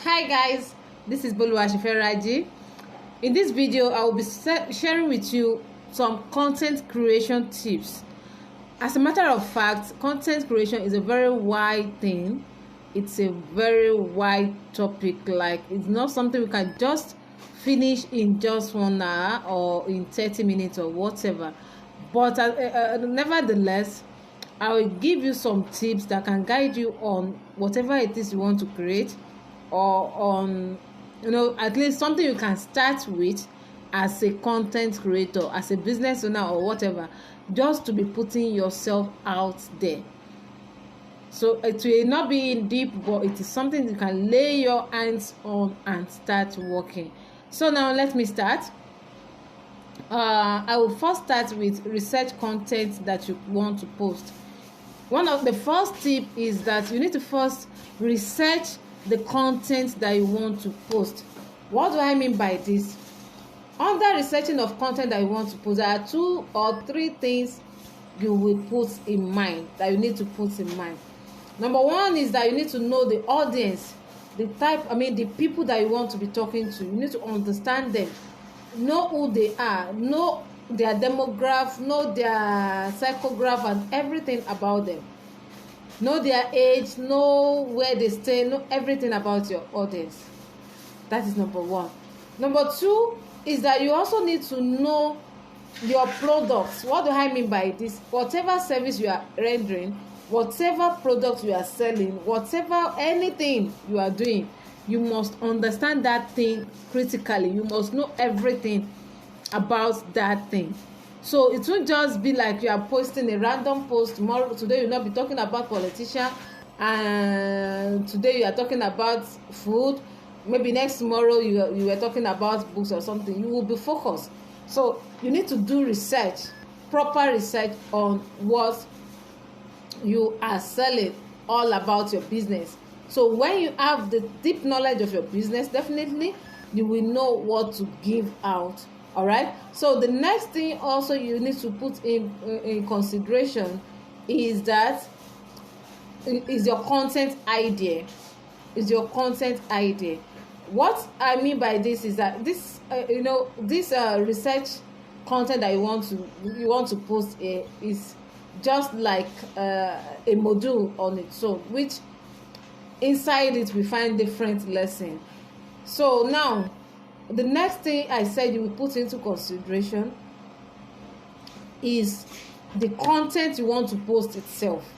Hi guys, this is Boluwasiferaji. In this video, I will be sharing with you some content creation tips. As a matter of fact, content creation is a very wide thing. It's a very wide topic. Like, it's not something we can just finish in just 1 hour or in 30 minutes or whatever. But nevertheless, I will give you some tips that can guide you on whatever it is you want to create, or on, at least something you can start with as a content creator, as a business owner or whatever, just to be putting yourself out there. So it will not be in deep, but it is something you can lay your hands on and start working. So now let me start. I will first start with research content that you want to post. One of the first tip is that you need to first research the content that you want to post. What do I mean by this? Under researching of content that you want to post, there are 2 or 3 things you will put in mind, that you need to put in mind. Number 1 is that you need to know the audience, the people that you want to be talking to. You need to understand them, know who they are, know their demographic, know their psychograph and everything about them. Know their age, know where they stay, know everything about your audience. That is number 1. Number 2 is that you also need to know your products. What do I mean by this? Whatever service you are rendering, whatever product you are selling, whatever anything you are doing, you must understand that thing critically. You must know everything about that thing. So it won't just be like you are posting a random post. Today you'll not be talking about politician, and today you are talking about food. Maybe next tomorrow you were talking about books or something. You will be focused. So you need to do research, proper research on what you are selling, all about your business. So when you have the deep knowledge of your business, definitely you will know what to give out. All right. So the next thing also you need to put in consideration is that is your content idea. Is your content idea. What I mean by this is that this research content that you want to post is just like a module on its own, which inside it we find different lessons. So now, the next thing I said you will put into consideration is the content you want to post itself.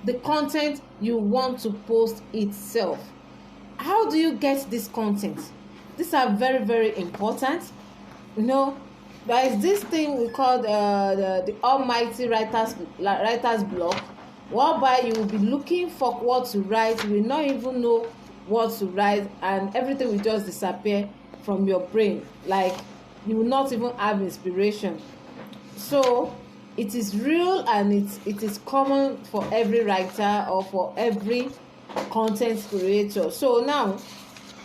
The content you want to post itself. How do you get this content? These are very, very important. There is this thing we call the almighty writer's block, whereby you will be looking for what to write. You will not even know what to write, and everything will just disappear from your brain. Like, you will not even have inspiration. So it is real, and it is common for every writer or for every content creator. So now,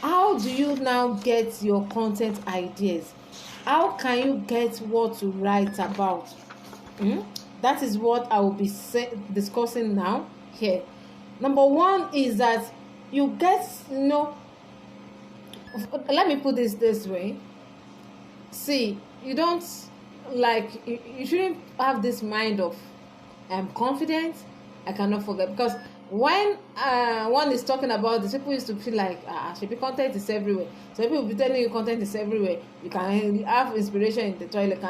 how do you now get your content ideas? How can you get what to write about? That is what I will be discussing now here. Number 1 is that you get, let me put this way. See, you don't, you shouldn't have this mind of I'm confident, I cannot forget. Because when one is talking about this, people used to feel like should be content is everywhere. So people will be telling you content is everywhere. You can have inspiration in the toilet.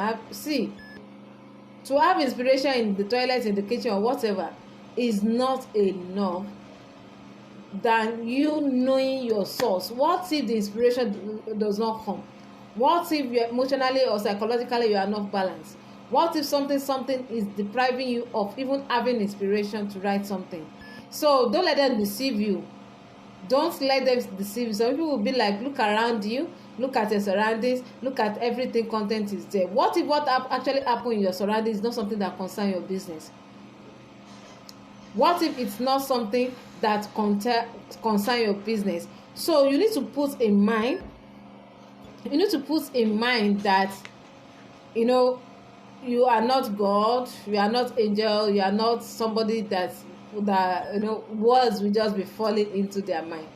To have inspiration in the toilet, in the kitchen, or whatever is not enough than you knowing your source. What if the inspiration does not come? What if you emotionally or psychologically you are not balanced? What if something is depriving you of even having inspiration to write something? So don't let them deceive you. Don't let them deceive you. Some people will be like, look around you, look at your surroundings, look at everything, content is there. What if what actually happened in your surroundings is not something that concerns your business? What if it's not something that concerns your business? So you need to put in mind that you are not God, you are not angel, you are not somebody that words will just be falling into their mind.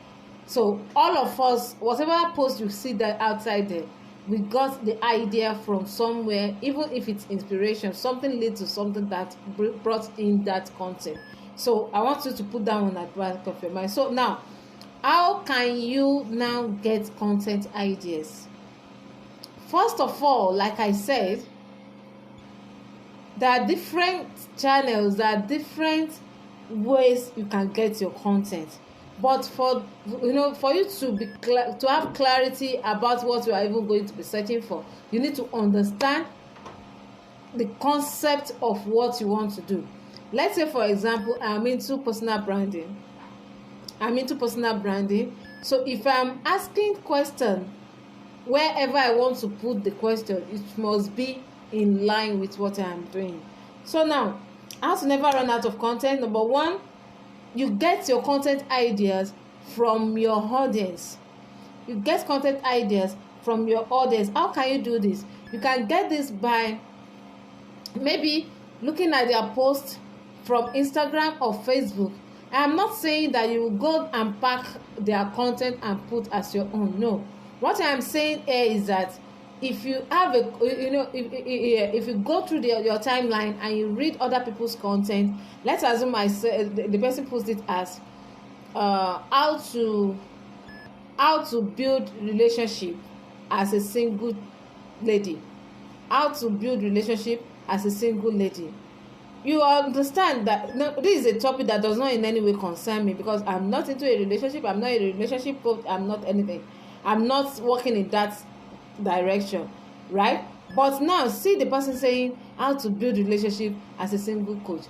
So all of us, whatever post you see that outside there, we got the idea from somewhere. Even if it's inspiration, something leads to something that brought in that content. So I want you to put that one at the back of your mind. So now, how can you now get content ideas? First of all, like I said, there are different channels, there are different ways you can get your content. But for you to be to have clarity about what you are even going to be searching for, you need to understand the concept of what you want to do. Let's say, for example, I'm into personal branding. So if I'm asking question, wherever I want to put the question, it must be in line with what I am doing. So now, how to never run out of content? Number one, you get your content ideas from your audience. You get content ideas from your audience. How can you do this? You can get this by maybe looking at their posts from Instagram or Facebook. I'm not saying that you will go and pack their content and put as your own. No. What I'm saying here is that if you have if you go through your timeline and you read other people's content, let's assume the person puts it as how to build relationship as a single lady. How to build relationship as a single lady. You understand that this is a topic that does not in any way concern me, because I'm not into a relationship. I'm not a relationship coach. I'm not anything. I'm not working in that direction, right? But now see the person saying how to build relationship as a single coach.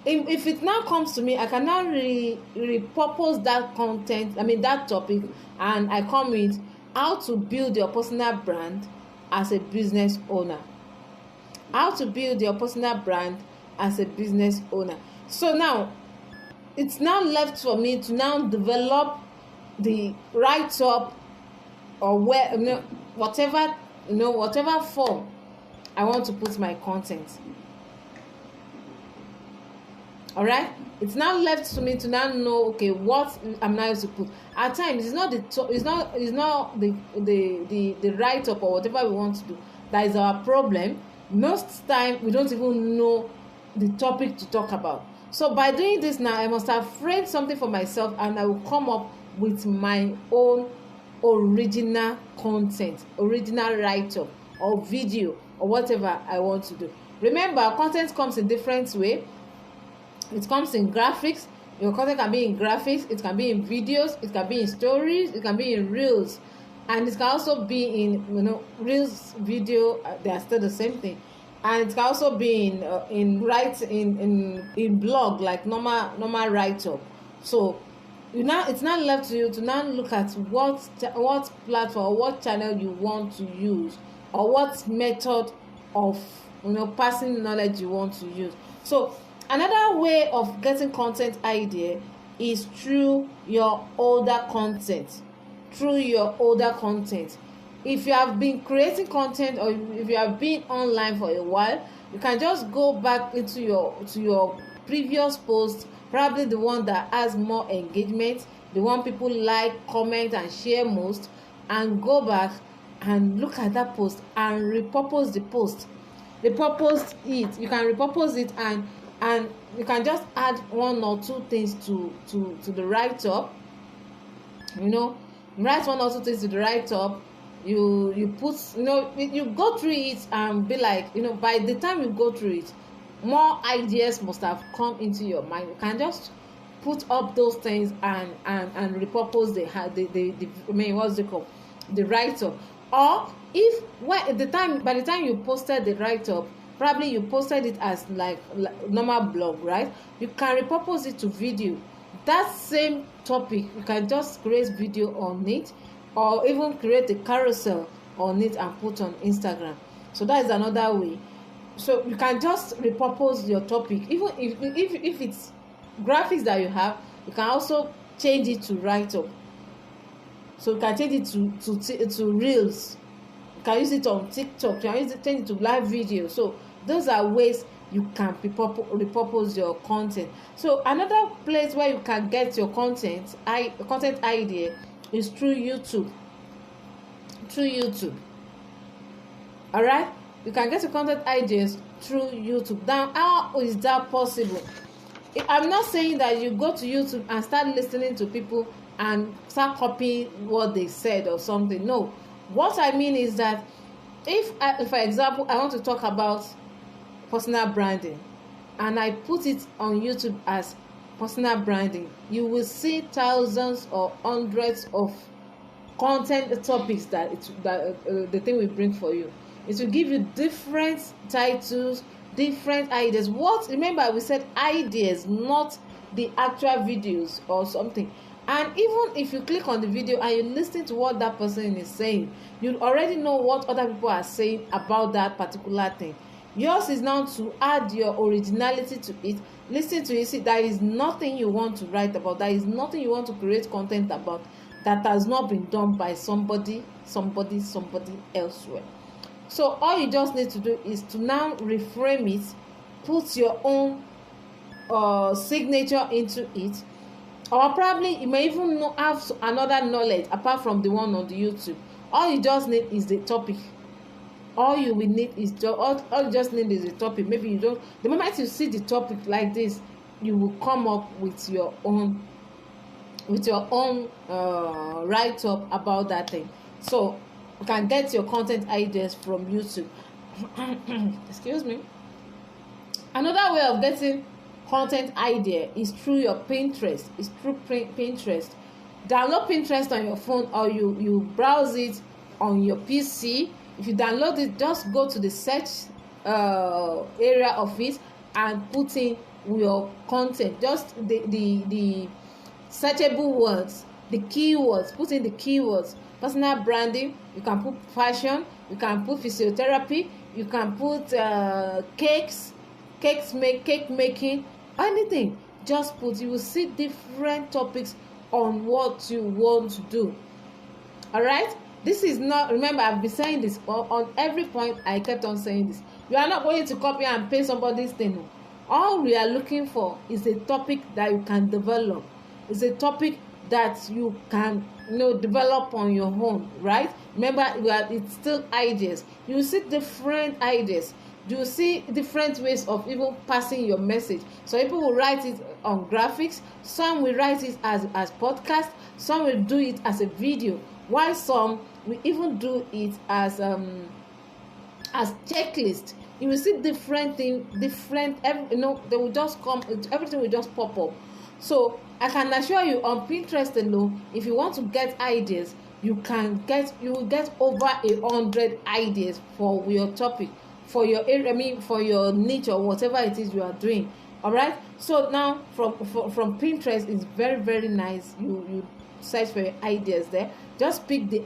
If it now comes to me, I can now repurpose that content, that topic, and I come with how to build your personal brand as a business owner. How to build your personal brand as a business owner. So now it's now left for me to now develop the write-up, or whatever form I want to put my content. All right, it's now left to me to now know, okay, what I'm now to put. At times it's not the write-up or whatever we want to do that is our problem. Most time we don't even know the topic to talk about. So by doing this now, I must have framed something for myself, and I will come up with my own original content, original write-up or video or whatever I want to do. Remember, content comes in different way. It comes in graphics. Your content can be in graphics, it can be in videos, it can be in stories, it can be in reels, and it can also be in reels, video. They are still the same thing. And it can also be in blog, like normal write-up. So it's not left to you to now look at what platform or what channel you want to use, or what method of passing knowledge you want to use. So another way of getting content idea is through your older content. If you have been creating content, or if you have been online for a while, you can just go back into your previous post, probably the one that has more engagement, the one people like, comment and share most, and go back and look at that post and repurpose the post. You can repurpose it, and you can just add one or two things to the write-up. Write one or two things to the write-up. You put, you go through it and be like, by the time you go through it, more ideas must have come into your mind. You can just put up those things and repurpose the write-up. Or by the time you posted the write-up, probably you posted it as like normal blog, right? You can repurpose it to video. That same topic, you can just create video on it, or even create a carousel on it and put on Instagram. So that is another way. So you can just repurpose your topic. Even if it's graphics that you have, you can also change it to write-up. So you can change it to reels. You can use it on TikTok. You can change it to live video. So those are ways you can repurpose your content. So another place where you can get your content idea is through YouTube. All right, you can get your content ideas through YouTube. Now, how is that possible? I'm not saying that you go to YouTube and start listening to people and start copying what they said or something. No, what I mean is that if for example, I want to talk about personal branding and I put it on YouTube as personal branding, you will see thousands or hundreds of content topics that the thing will bring for you. It will give you different titles, different ideas. Remember, we said ideas, not the actual videos or something. And even if you click on the video and you listen to what that person is saying, you already know what other people are saying about that particular thing. Yours is now to add your originality to it. Listen to it. See, there is nothing you want to write about, there is nothing you want to create content about that has not been done by somebody elsewhere. So all you just need to do is to now reframe it, put your own signature into it, or probably you may even have another knowledge apart from the one on the YouTube. All you just need is the topic. All you will need is all you just need is the topic. Maybe you don't. The moment you see the topic like this, you will come up with your own write up about that thing. So you can get your content ideas from YouTube. Excuse me. Another way of getting content idea is through your Pinterest. It's through Pinterest. Download Pinterest on your phone, or you browse it on your PC. If you download it, just go to the search area of it and put in your content. Just the searchable words, the keywords. Put in the keywords. Personal branding. You can put fashion. You can put physiotherapy. You can put cake making. Anything. Just put. You will see different topics on what you want to do. All right. This is not. Remember, I've been saying this on every point. I kept on saying this. You are not going to copy and paste somebody's thing. All we are looking for is a topic that you can develop. It's a topic that you can develop on your own, right? Remember, it's still ideas. You see different ideas. You see different ways of even passing your message. So people will write it on graphics. Some will write it as podcast. Some will do it as a video. While some will even do it as checklist. You will see different things, they will just come. Everything will just pop up. So I can assure you, on Pinterest alone, if you want to get ideas, you will get over 100 ideas for your topic, for your area, for your niche or whatever it is you are doing. All right. So now from Pinterest, it's very, very nice. You search for your ideas there. Just pick the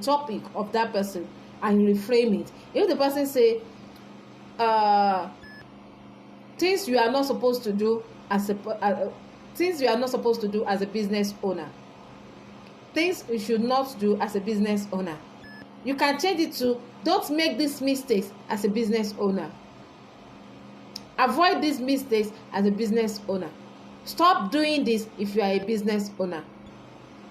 topic of that person and you reframe it. If the person say things you are not supposed to do as a business owner, things you should not do as a business owner, you can change it to don't make these mistakes as a business owner. Avoid these mistakes as a business owner. Stop doing this if you are a business owner.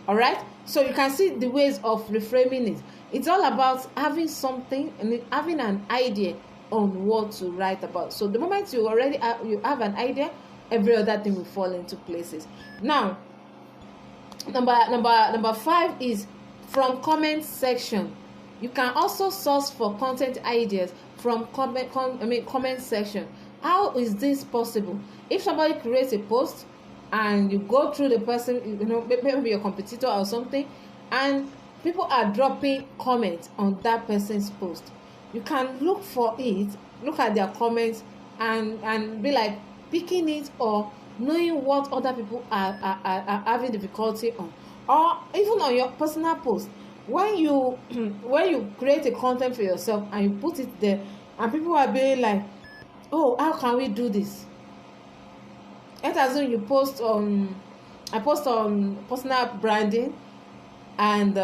All right. So you can see the ways of reframing it. It's all about having something and having an idea on what to write about. So the moment you have an idea, every other thing will fall into places. Now, number 5 is from comment section. You can also source for content ideas from comment section. How is this possible? If somebody creates a post and you go through the person, maybe your competitor or something, and people are dropping comments on that person's post, you can look for it, look at their comments, and be like picking it or knowing what other people are having difficulty on, or even on your personal post. When you create a content for yourself and you put it there, and people are being like, oh, how can we do this? Let us assume I post on personal branding, and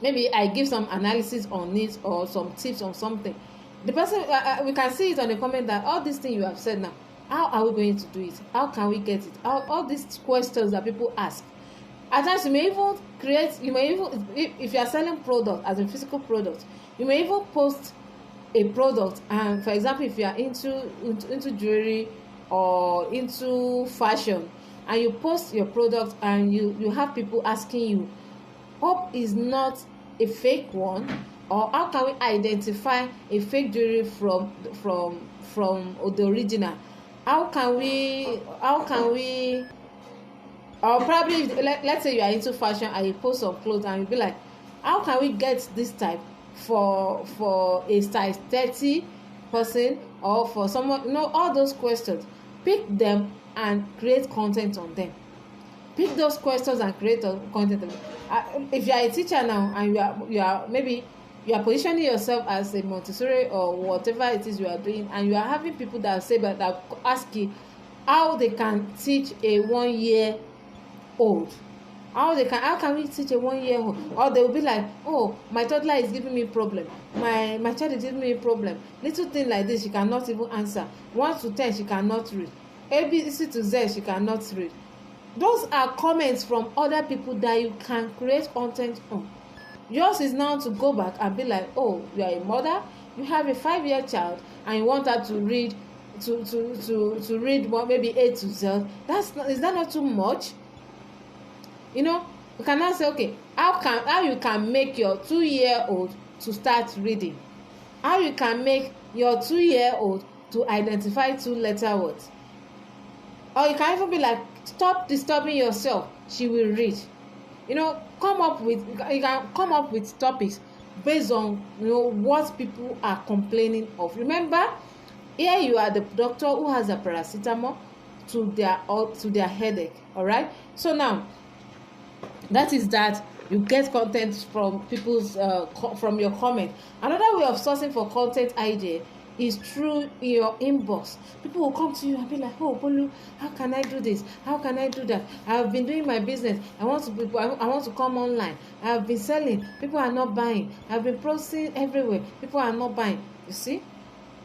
maybe I give some analysis on it or some tips on something. The person, we can see it on the comment that all these things you have said now, how are we going to do it? How can we get it? All these questions that people ask. At times you may even create, you may even, if you are selling product as a physical product, you may even post a product, and for example, if you are into jewelry or into fashion, and you post your product and you have people asking you, hope is not a fake one, or how can we identify a fake jewelry from the original? How can we or probably let's say you are into fashion and you post some clothes and you be like, how can we get this type for a size 30 person, or for someone, all those questions. Pick them and create content on them. Pick those questions and create content. If you are a teacher now and you are maybe you are positioning yourself as a Montessori or whatever it is you are doing, and you are having people that say that ask you how they can teach a 1 year old. How can we teach a 1 year old? Or they will be like, oh, my toddler is giving me problem, my child is giving me a problem. Little thing like this she cannot even answer. 1 to 10 she cannot read. ABC to Z she cannot read. Those are comments from other people that you can create content on. Yours is now to go back and be like, oh, you are a mother, you have a 5-year child, and you want her to read to read maybe A to Z. Is that not too much? You can now say, okay, how you can make your 2-year-old to start reading, how you can make your 2-year-old to identify 2-letter words. Or you can even be like, stop disturbing yourself, she will read. You can come up with topics based on what people are complaining of. Remember, here you are the doctor who has a paracetamol to their headache. All right, so now that is that you get content from people's from your comment. Another way of sourcing for content idea is through your inbox. People will come to you and be like, oh Bolu, how can I do this, how can I do that? I have been doing my business, I want to come online, I have been selling, people are not buying, I have been posting everywhere, people are not buying. You see,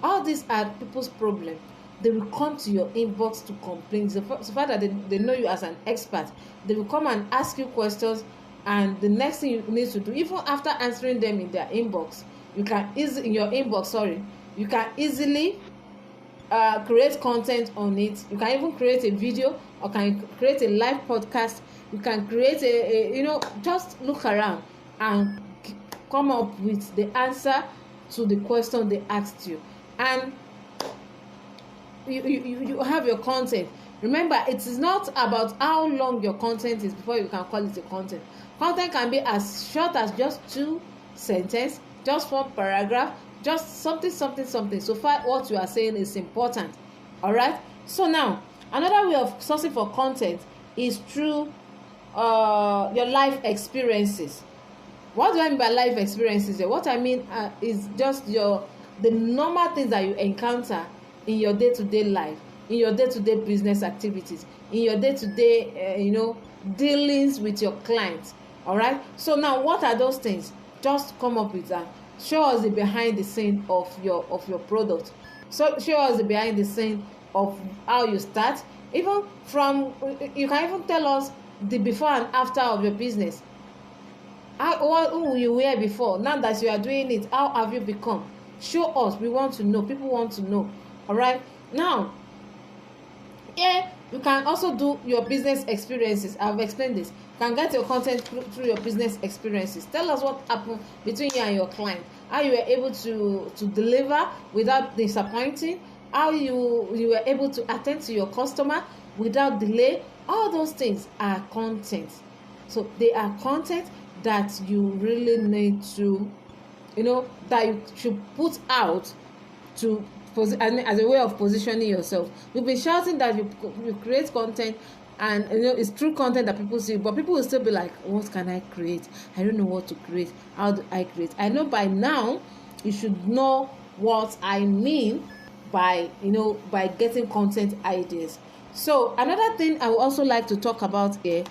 all these are people's problem. They will come to your inbox to complain. So far that they know you as an expert, they will come and ask you questions, and the next thing you need to do, even after answering them in their inbox, you can easily create content on it. You can even create a video, or can create a live podcast. You can create just look around and come up with the answer to the question they asked you, and you have your content. Remember, it is not about how long your content is before you can call it a content. Content can be as short as just 2 sentences, just 1 paragraph, just something. So far what you are saying is important. All right, so now another way of sourcing for content is through your life experiences. What do I mean by life experiences? What I mean is just the normal things that you encounter in your day-to-day life, in your day-to-day business activities, in your day-to-day dealings with your clients. All right, so now what are those things? Just come up with that. Show us the behind the scene of your product. So show us the behind the scene of how you start. Even you can even tell us the before and after of your business. Who you were before, now that you are doing it, how have you become? Show us. We want to know. People want to know. All right, now you can also do your business experiences. I've explained this. You can get your content through your business experiences. Tell us what happened between you and your client, how you were able to deliver without disappointing, how you were able to attend to your customer without delay. All those things are content. So they are content that you really need to that you should put out to as a way of positioning yourself. You'll be shouting that you create content, and it's true content that people see, but people will still be like, what can I create? I don't know what to create. How do I create? I know by now you should know what I mean by getting content ideas. So another thing I would also like to talk about here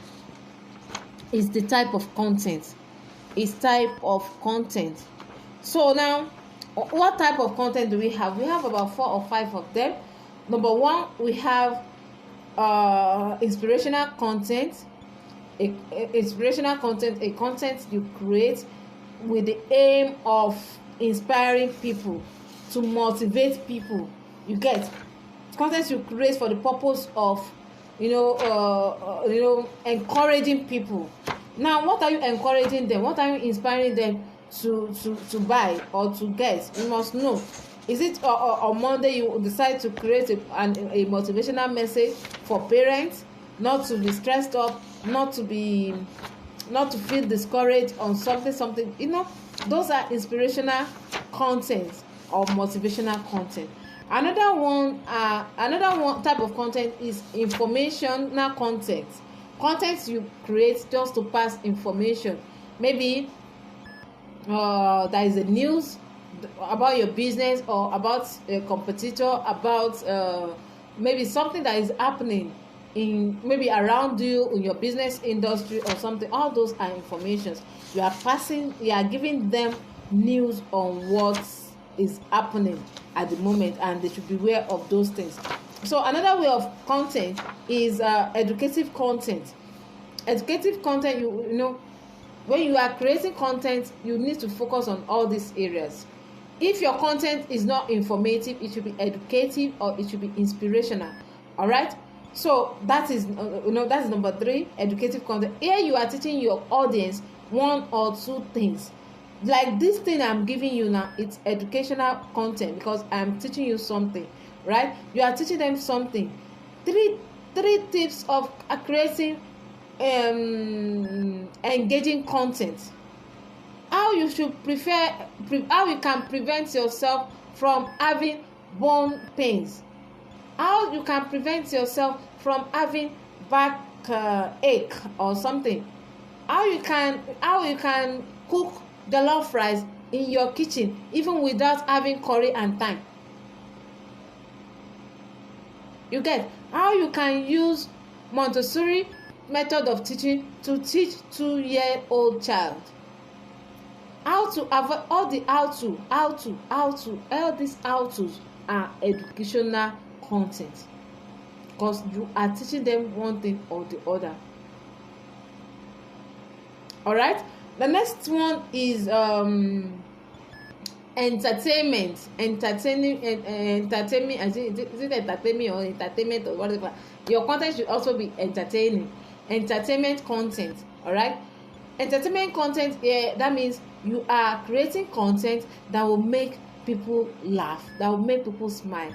is the type of content. So now What type of content do we have? We have about 4 or 5 of them. Number one, we have inspirational content. Inspirational content, a content you create with the aim of inspiring people, to motivate people. You get content you create for the purpose of encouraging people. Now, what are you encouraging them? What are you inspiring them to buy or to get? You must know. Is it on Monday you decide to create a motivational message for parents not to be stressed up, not to feel discouraged on something? Those are inspirational content or motivational content. Another one type of content is informational content you create just to pass information. Maybe there is a news about your business or about a competitor, about maybe something that is happening maybe around you in your business industry or something. All those are informations. You are giving them news on what is happening at the moment, and they should be aware of those things. So another way of content is educative content. Educative content, when you are creating content, you need to focus on all these areas. If your content is not informative, it should be educative or it should be inspirational. All right, so that is that's number 3, educative content. Here you are teaching your audience 1 or 2 things. Like this thing I'm giving you now, it's educational content because I'm teaching you something, right? You are teaching them something. Three tips of creating engaging content. How you can prevent yourself from having bone pains. How you can prevent yourself from having back ache or something. How you can cook jollof rice in your kitchen even without having curry and thyme. You get how you can use Montessori method of teaching to teach 2-year-old child. How to avoid all these how-tos are educational content because you are teaching them one thing or the other. All right, the next one is entertainment. Is it entertainment or entertainment or whatever? Your content should also be entertaining. Entertainment content. All right, entertainment content here, that means you are creating content that will make people laugh, that will make people smile.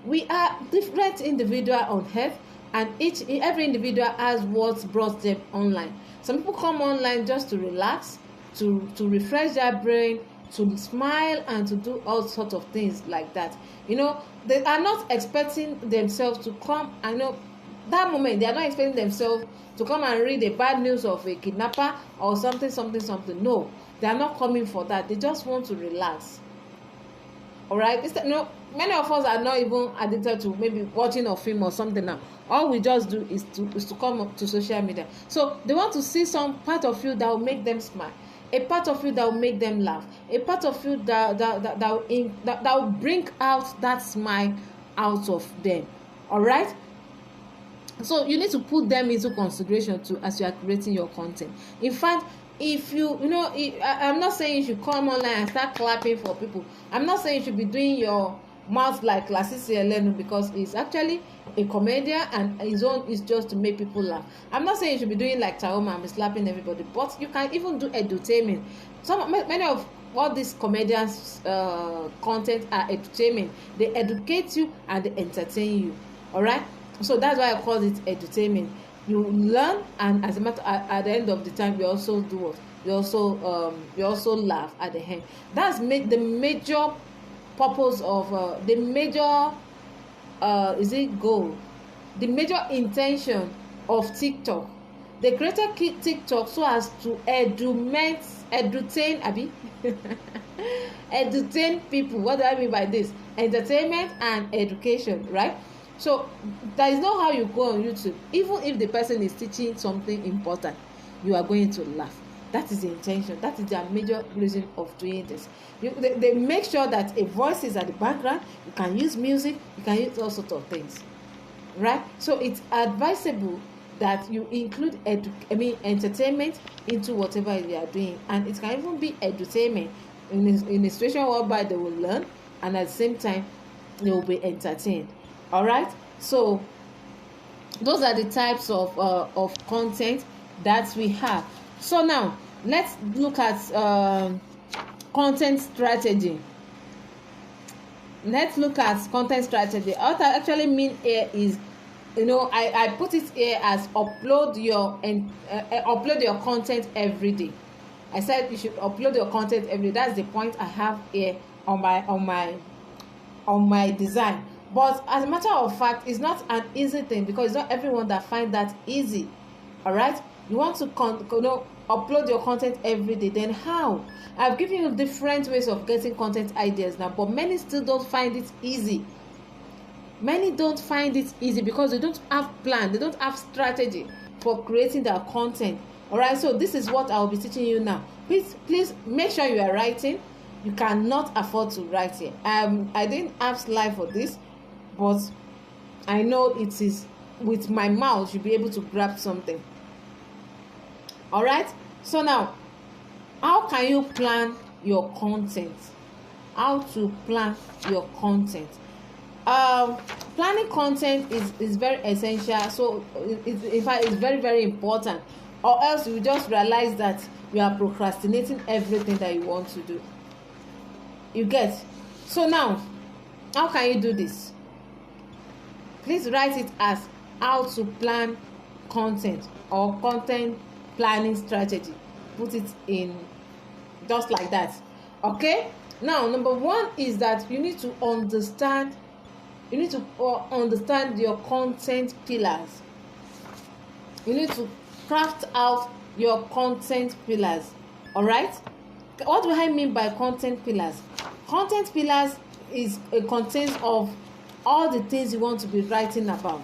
We are different individuals on earth, and every individual has what brought them online. Some people come online just to relax, to refresh their brain, to smile, and to do all sorts of things like that. They are not expecting themselves to come. I know that moment they are not expecting themselves to come and read the bad news of a kidnapper or something. No, they are not coming for that. They just want to relax. All right, many of us are not even addicted to maybe watching a film or something. Now all we just do is to come up to social media. So they want to see some part of you that will make them smile, a part of you that will make them laugh, a part of you that will bring out that smile out of them. All right, so you need to put them into consideration too as you are creating your content. In fact, if I'm not saying you should come online and start clapping for people. I'm not saying you should be doing your mouth like Lasisi Elenu, because he's actually a comedian and his own is just to make people laugh. I'm not saying you should be doing like Taoma and be slapping everybody, but you can even do edutainment. Many of all these comedians content are edutainment. They educate you and they entertain you. All right, so that's why I call it edutainment. You learn, and as a matter at the end of the time, you also do what? You also laugh at the end. That's the major purpose of the major goal, the major intention of TikTok. They created TikTok so as to edutain edutain people. What do I mean by this? Entertainment and education, right? So that is not how you go on YouTube. Even if the person is teaching something important, you are going to laugh. That is the intention. That is their major reason of doing this. They make sure that a voice is at the background. You can use music. You can use all sorts of things, right? So it's advisable that you include entertainment into whatever you are doing, and it can even be edutainment in a situation whereby they will learn, and at the same time they will be entertained. All right. So those are the types of content that we have. So now let's look at content strategy. Let's look at content strategy. What I actually mean here is, I put it here as upload your content every day. I said you should upload your content every day. That's the point I have here on my design. But as a matter of fact, it's not an easy thing, because it's not everyone that find that easy. All right, you want to upload your content every day. Then how? I've given you different ways of getting content ideas now, but many still don't find it easy. Many don't find it easy because they don't have plan, they don't have strategy for creating their content. All right, so this is what I'll be teaching you now. Please make sure you are writing. You cannot afford to write here. I didn't have slide for this, but I know it is with my mouth you'll be able to grab something. All right, so now how can you plan your content? How to plan your content? Planning content is very essential. So in fact it's very, very important, or else you just realize that you are procrastinating everything that you want to do. You get? So now how can you do this? Please write it as how to plan content or content planning strategy. Put it in just like that. Okay, now number one is that you need to understand your content pillars. You need to craft out your content pillars. All right, what do I mean by content pillars? Content pillars is a content of all the things you want to be writing about.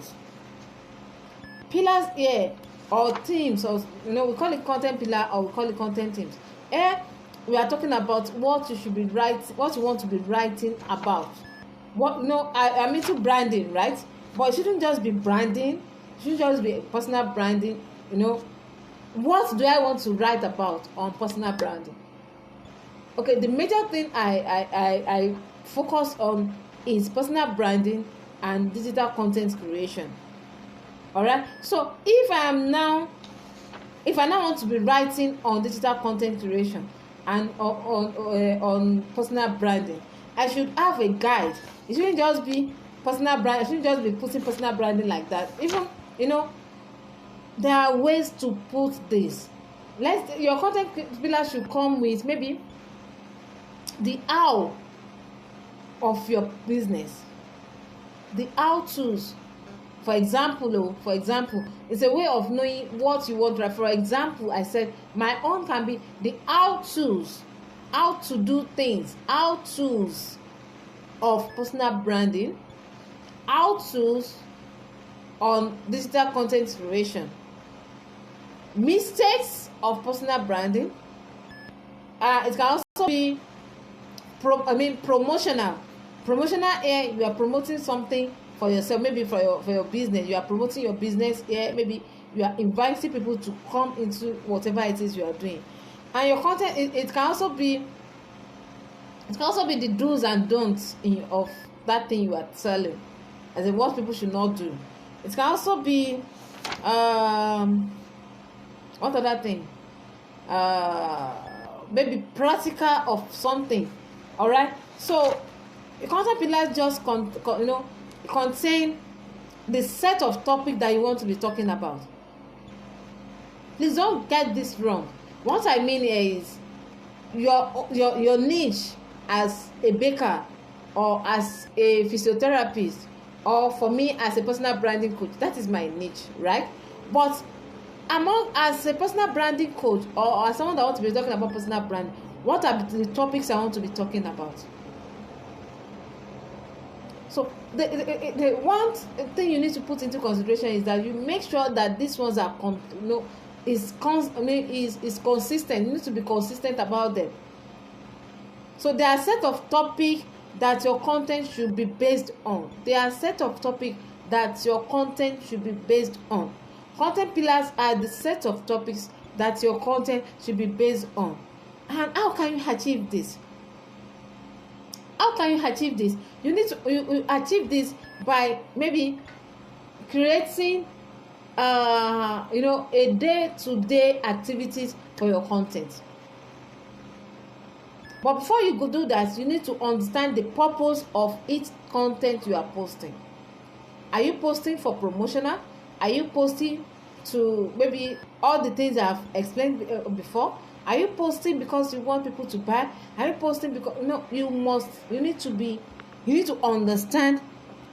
Pillars here, or themes, or we call it content pillar, or we call it content themes. Here we are talking about what you should be writing, what you want to be writing about. I'm into branding, right? But it shouldn't just be branding. It shouldn't just be personal branding. What do I want to write about on personal branding? Okay, the major thing I focus on is personal branding and digital content creation. All right, so if I now want to be writing on digital content creation and on personal branding, I should have a guide. It shouldn't just be personal brand. I shouldn't just be putting personal branding like that. Even there are ways to put this. Your content pillar should come with maybe the how of your business, the how to's. For example, it's a way of knowing what you want to write. For example, I said my own can be the how to's, how to do things, how to's of personal branding, how to's on digital content creation, mistakes of personal branding. It can also be promotional. Promotional here, you are promoting something for yourself, maybe for your business. You are promoting your business here. Maybe you are inviting people to come into whatever it is you are doing. And your content, it can also be the do's and don'ts of that thing you are selling, as in what people should not do. It can also be what other thing? Maybe practical of something. All right, so the content pillars just contain the set of topic that you want to be talking about. Please don't get this wrong. What I mean is your niche as a baker, or as a physiotherapist, or for me as a personal branding coach. That is my niche, right? But as a personal branding coach, or as someone that wants to be talking about personal branding, what are the topics I want to be talking about? So the one thing you need to put into consideration is that you make sure that these ones are is consistent. You need to be consistent about them. So there are set of topic that your content should be based on. There are set of topic that your content should be based on. Content pillars are the set of topics that your content should be based on. And how can you achieve this? How can you achieve this? You need to you achieve this by maybe creating a day-to-day activities for your content. But before you go do that, you need to understand the purpose of each content you are posting. Are you posting for promotional? Are you posting to maybe all the things I've explained before? Are you posting because you want people to buy? Are you posting because you need to understand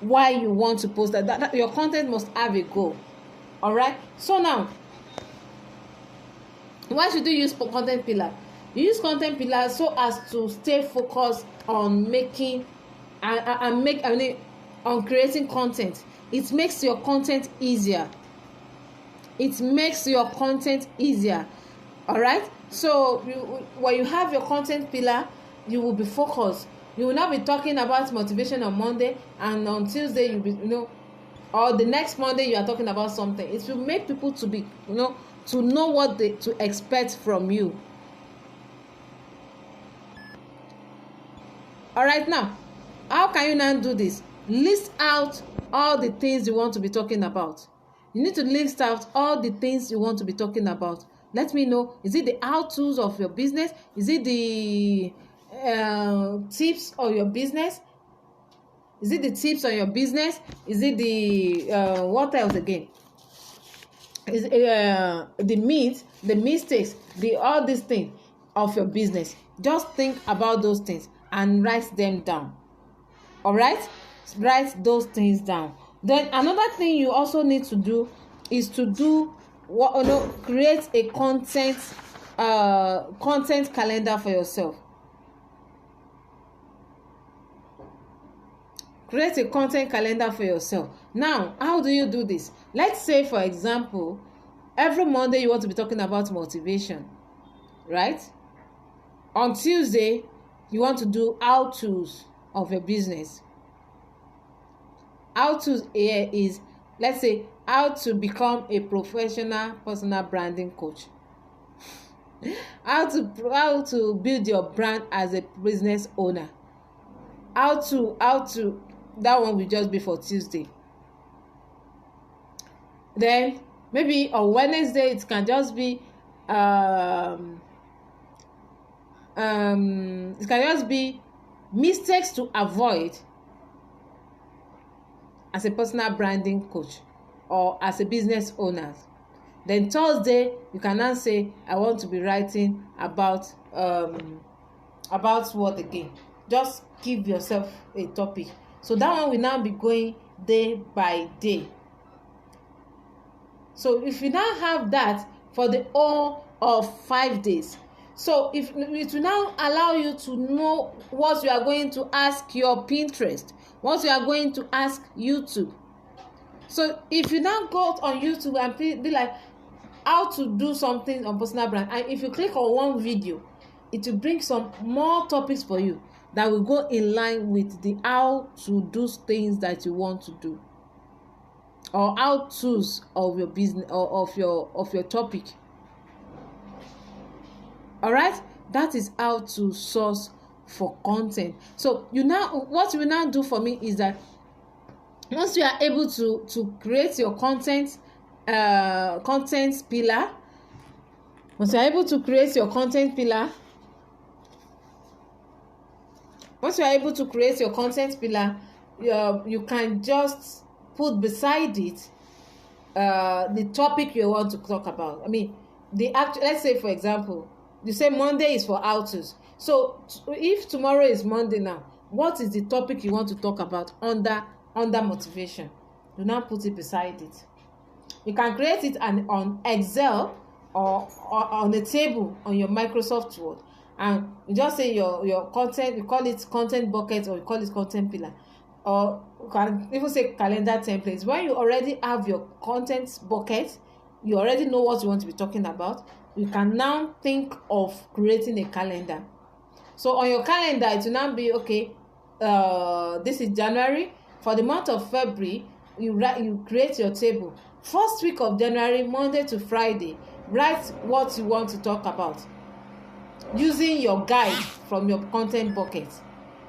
why you want to post that your content must have a goal. All right, so now why should you use content pillar? You use content pillar so as to stay focused on making on creating content. It makes your content easier. All right, so when you have your content pillar, you will be focused. You will not be talking about motivation on Monday, and on Tuesday or the next Monday you are talking about something. It will make people to be to know what to expect from you. All right, now how can you now do this? List out all the things you want to be talking about. You need to list out all the things you want to be talking about. Let me know, is it the how-tos of your business? Is it the tips of your business? Is it the tips on your business? Is it the what else again? Is the myths, the mistakes, all these things of your business? Just think about those things and write them down. All right, write those things down. Then another thing you also need to do is to create a content calendar for yourself. Create a content calendar for yourself. Now, how do you do this? Let's say, for example, every Monday you want to be talking about motivation, right? On Tuesday, you want to do how-tos of your business. How-tos here is, let's say, how to become a professional personal branding coach. How to build your brand as a business owner. How to that one will just be for Tuesday. Then maybe on Wednesday it can just be mistakes to avoid as a personal branding coach or as a business owner. Then Thursday you can now say, I want to be writing about what again? Just give yourself a topic. So that one will now be going day by day. So if you now have that for the whole of 5 days, so if it will now allow you to know what you are going to ask your Pinterest, what you are going to ask YouTube. So if you now go on YouTube and be like, how to do something on personal brand, and if you click on one video, it will bring some more topics for you that will go in line with the how to do things that you want to do, or how to's of your business or of your topic. All right, that is how to source for content. So what you now do for me is that once you are able to create your content pillar, once you are able to create your content pillar, you can just put beside it the topic you want to talk about. I mean, let's say, for example, you say Monday is for how-tos. So if tomorrow is Monday now, what is the topic you want to talk about under motivation? Do not put it beside it. You can create it on Excel or on a table on your Microsoft Word, and you just say your content, you call it content bucket or you call it content pillar, or you can even say calendar templates. When you already have your content bucket, you already know what you want to be talking about, you can now think of creating a calendar. So on your calendar, it will now be, okay, this is January. For the month of February, you create your table. First week of January, Monday to Friday, write what you want to talk about using your guide from your content bucket.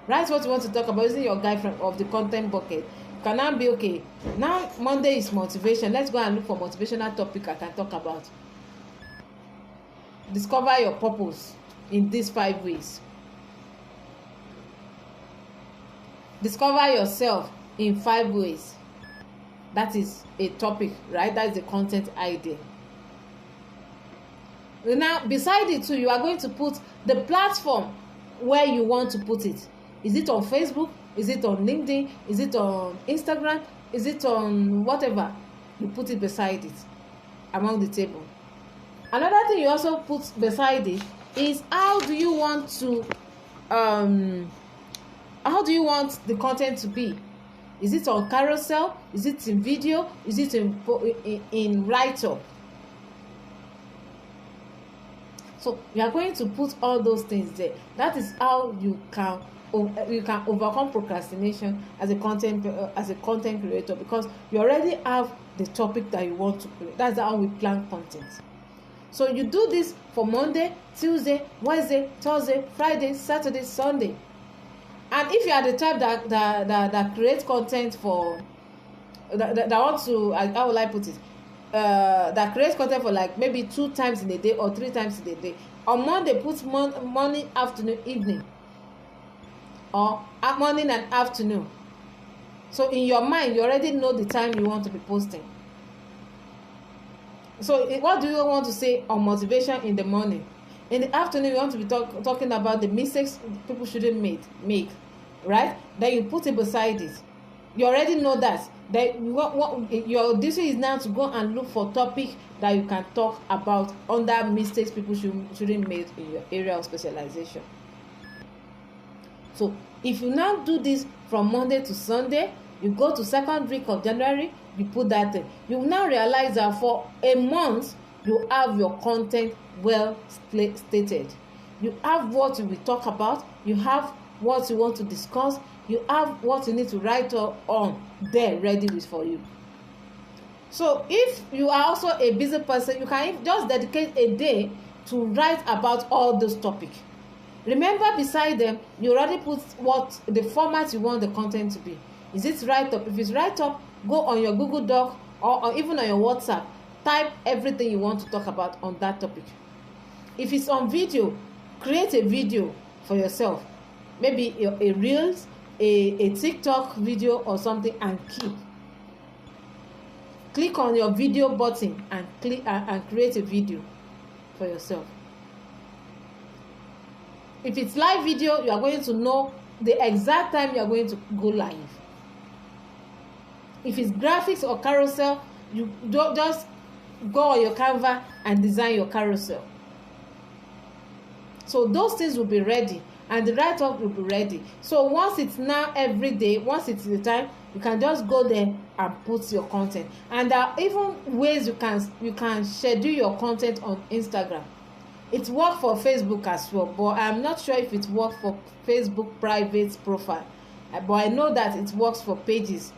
Write what you want to talk about using your guide of the content bucket. You can now be, okay, now Monday is motivation. Let's go and look for motivational topic I can talk about. Discover your purpose in these 5 ways. Discover yourself in 5 ways. That is a topic, right? That is the content idea. Now, beside it too, you are going to put the platform where you want to put it. Is it on Facebook? Is it on LinkedIn? Is it on Instagram? Is it on whatever? You put it beside it, among the table. Another thing you also put beside it is, how do you want the content to be? Is it on carousel? Is it in video? Is it in write-up? So you are going to put all those things there. That is how you can overcome procrastination as a content creator, because you already have the topic that you want to create. That's how we plan content. So you do this for Monday, Tuesday, Wednesday, Thursday, Friday, Saturday, Sunday. And if you are the type that creates content for that want to, how will I put it, that creates content for like maybe 2 times in a day or 3 times in a day, on Monday put morning, afternoon, evening, or morning and afternoon. So in your mind, you already know the time you want to be posting. So what do you want to say on motivation in the morning? In the afternoon, you want to be talking about the mistakes people shouldn't make, right? Then you put it beside it. You already know that. Then your duty is now to go and look for topic that you can talk about under mistakes people shouldn't make in your area of specialization. So if you now do this from Monday to Sunday, you go to 2nd week of January, you put that in. You will now realize that for a month, you have your content well stated. You have what you will talk about. You have what you want to discuss. You have what you need to write on there ready for you. So if you are also a busy person, you can just dedicate a day to write about all those topics. Remember, beside them, you already put what the format you want the content to be. Is it write-up? If it's write-up, go on your Google Doc or even on your WhatsApp. Type everything you want to talk about on that topic. If it's on video, create a video for yourself. Maybe a Reels, a TikTok video or something, and click on your video button and create a video for yourself. If it's live video, you are going to know the exact time you are going to go live. If it's graphics or carousel, you don't just go on your Canva and design your carousel. So those things will be ready and the write-up will be ready. So once it's now every day, once it's the time, you can just go there and put your content. And there are even ways you can schedule your content on Instagram. It works for Facebook as well, but I'm not sure if it works for Facebook private profile. But I know that it works for pages.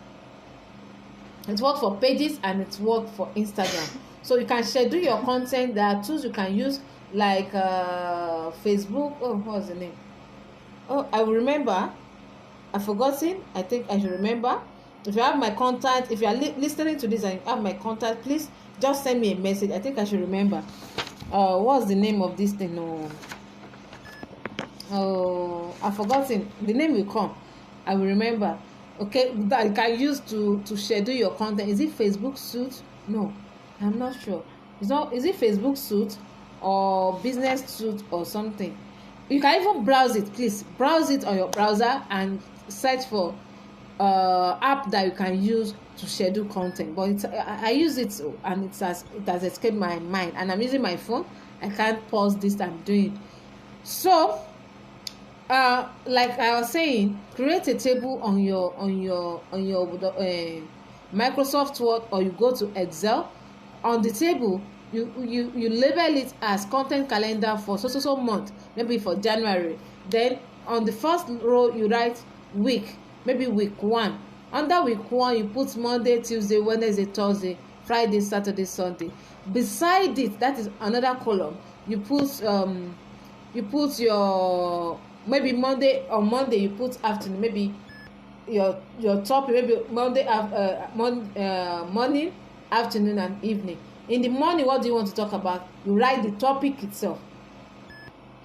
It works for pages and it works for Instagram. So you can schedule your content. There are tools you can use like Facebook. Oh, what's the name? Oh, I will remember. I've forgotten. I think I should remember. If you have my contact, if you are listening to this and you have my contact, please just send me a message. I think I should remember. What's the name of this thing? I've forgotten. The name will come. I will remember. Okay, that you can use to schedule your content. Is it Facebook Suite? No, I'm not sure. It's not. Is it Facebook Suite or Business Suite or something? You can even browse it. Please browse it on your browser and search for app that you can use to schedule content. But I use it and it has escaped my mind, and I'm using my phone. I can't pause this I'm doing. So like I was saying, create a table on your Microsoft Word, or you go to Excel, on the table, you label it as content calendar for so month, maybe for January. Then on the first row you write week, maybe week 1. Under week 1 you put Monday, Tuesday, Wednesday, Thursday, Friday, Saturday, Sunday. Beside it, that is another column, you put your, maybe Monday, on Monday you put afternoon, maybe your topic, maybe Monday morning, afternoon and evening. In the morning, what do you want to talk about? You write the topic itself.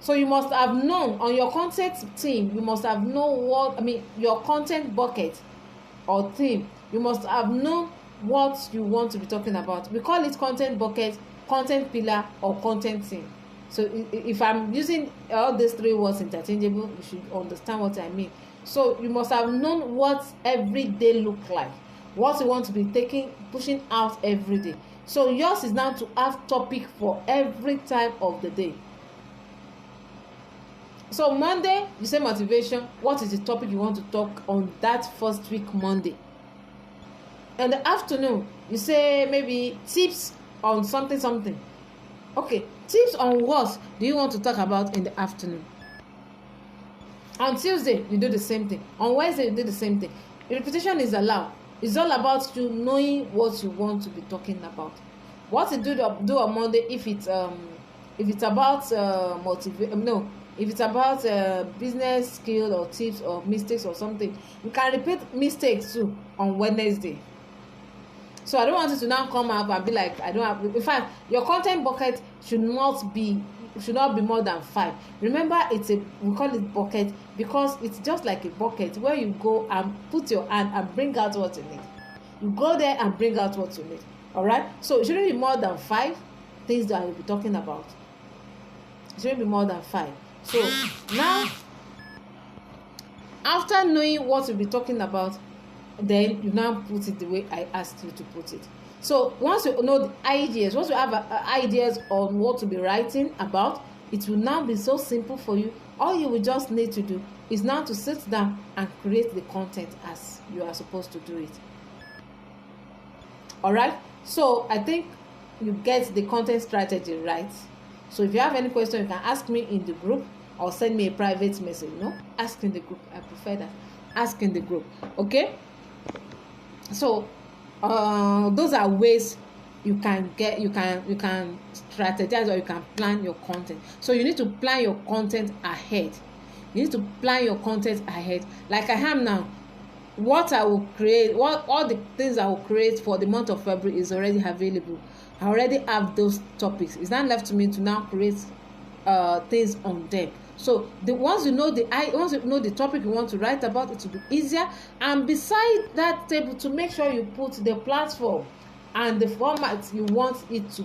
So you must have known on your content team, you must have known your content bucket or theme, you must have known what you want to be talking about. We call it content bucket, content pillar, or content theme. So if I'm using all these 3 words interchangeable, you should understand what I mean. So you must have known what every day look like, what you want to be pushing out every day. So yours is now to have topic for every time of the day. So Monday, you say motivation. What is the topic you want to talk on that first week Monday? In the afternoon, you say maybe tips on something. Okay, tips on what do you want to talk about in the afternoon? On Tuesday, you do the same thing. On Wednesday, you do the same thing. Repetition is allowed. It's all about you knowing what you want to be talking about. What you do on Monday, if it's about if it's about business skill or tips or mistakes or something, you can repeat mistakes too on Wednesday. So I don't want you to now come up and be like, I don't have. In fact, your content bucket should not be more than 5. Remember, we call it bucket because it's just like a bucket where you go and put your hand and bring out what you need. You go there and bring out what you need. All right. So it shouldn't be more than 5 things that I will be talking about. It shouldn't be more than 5. So now, after knowing what you'll be talking about, then you now put it the way I asked you to put it. So once you know the ideas, once you have ideas on what to be writing about, it will now be so simple for you. All you will just need to do is now to sit down and create the content as you are supposed to do it. All right. So I think you get the content strategy right. So if you have any question, you can ask me in the group or send me a private message. Ask in the group. I prefer that. Ask in the group. Okay. So those are ways you can strategize or you can plan your content. So you need to plan your content ahead. You need to plan your content ahead. Like I am now, what I will create, all the things I will create for the month of February is already available. I already have those topics. It's not left to me to now create things on them. So once you know the topic you want to write about, it will be easier. And beside that table, to make sure you put the platform and the format you want it to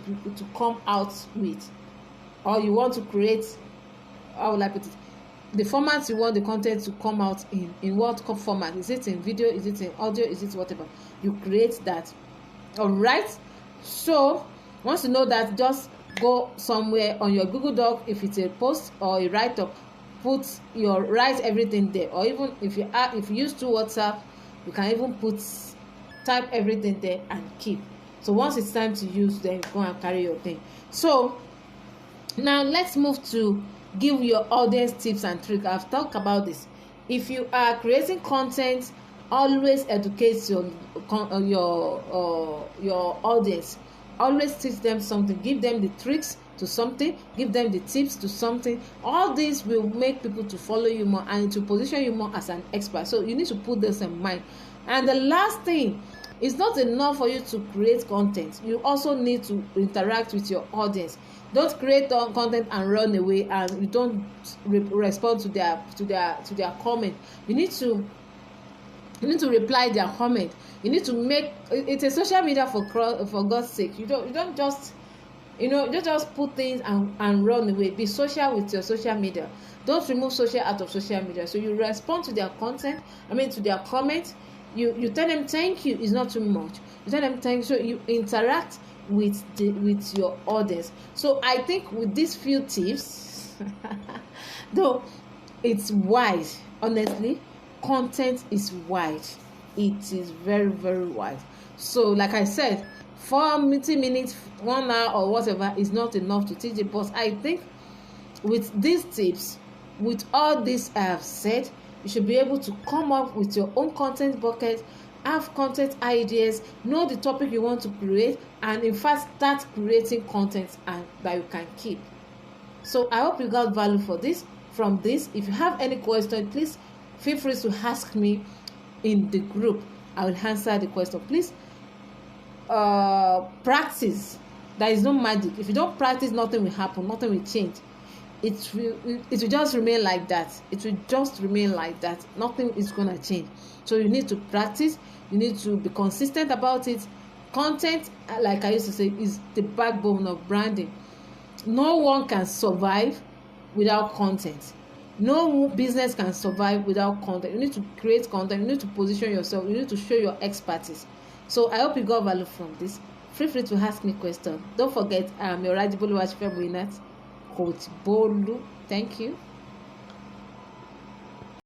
come out with, or you want to create, how will I put it? The format you want the content to come out in what format? Is it in video? Is it in audio? Is it whatever? You create that. All right. So once you know that, just go somewhere on your Google Doc, if it's a post or a write-up, write everything there. Or even if you use WhatsApp, you can even type everything there and keep. So once it's time to use, then go and carry your thing. So now let's move to give your audience tips and tricks. I've talked about this. If you are creating content, always educate your audience. Always teach them something. Give them the tricks to something. Give them the tips to something. All this will make people to follow you more and to position you more as an expert. So you need to put this in mind. And the last thing, it's not enough for you to create content. You also need to interact with your audience. Don't create content and run away and you don't respond to their comment. You need to reply their comment. You need to make it's a social media for God's sake. You don't just put things and run away. Be social with your social media. Don't remove social out of social media. So you respond to their content, to their comments. You tell them thank you is not too much. You tell them thank you. So you interact with your audience. So I think with these few tips, though it's wide, honestly, content is wide. It is very, very wide. So like I said, minutes, 1 hour, or whatever is not enough to teach it. But I think with these tips, with all this I have said, you should be able to come up with your own content bucket, have content ideas, know the topic you want to create, and in fact start creating content and that you can keep. So I hope you got value from this. If you have any question, please feel free to ask me in the group. I will answer the question. Please practice. There is no magic. If you don't practice, nothing will happen, nothing will change. It will just remain like that. It will just remain like that. Nothing is gonna change. So you need to practice. You need to be consistent about it. Content, like I used to say, is the backbone of branding. No one can survive without content. No business can survive without content. You need to create content. You need to position yourself. You need to show your expertise. So I hope you got value from this. Feel free to ask me questions. Don't forget, I'm your Rajibolu Ashfebuyinat, Coach Bolu. Thank you.